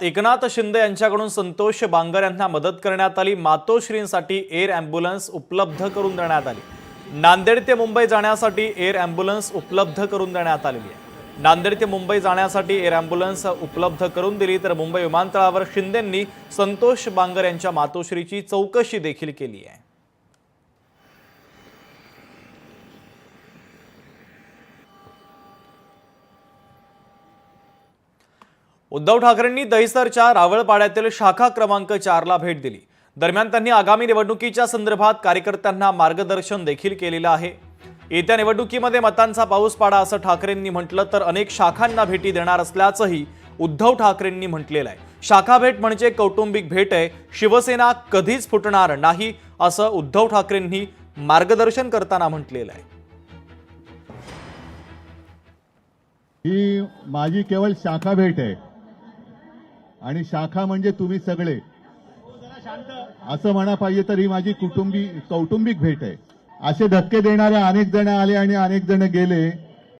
एकनाथ शिंदे यांच्याकडून संतोष बांगर यांना मदत करण्यात आली। मातोश्रींसाठी एअर ॲम्ब्युलन्स उपलब्ध करून देण्यात आली। नांदेड ते मुंबई जाण्यासाठी एअर ॲम्ब्युलन्स उपलब्ध करून देण्यात आलेली आहे। नांदेड ते मुंबई जाण्यासाठी एअर ॲम्ब्युलन्स उपलब्ध करून दिली तर मुंबई विमानतळावर शिंदेंनी संतोष बांगर यांच्या मातोश्रीची चौकशी देखील केली आहे। उद्धव ठाकरेंनी दहिसरच्या रावळपाड्यातील शाखा क्रमांक 4 ला भेट दिली। दरम्यान त्यांनी आगामी निवडणुकीच्या संदर्भात कार्यकर्त्यांना मार्गदर्शन देखील केलेलं आहे। येत्या निवडणुकीमध्ये मतांचा पाऊस पाडा असं ठाकरेंनी म्हटलं तर अनेक शाखांना भेटी देणार असल्याचंही उद्धव ठाकरेंनी म्हटलेलं आहे। शाखा भेट म्हणजे कौटुंबिक भेट आहे, शिवसेना कधीच फुटणार नाही असं उद्धव ठाकरेंनी मार्गदर्शन करताना म्हटलेलं आहे। ही माझी केवळ शाखा भेट आहे आणि शाखा म्हणजे तुम्ही सगळे असं म्हणा पाहिजे तर ही माझी कौटुंबिक भेट आहे। असे धक्के देणारे अनेक जण आले आणि अनेक जण गेले।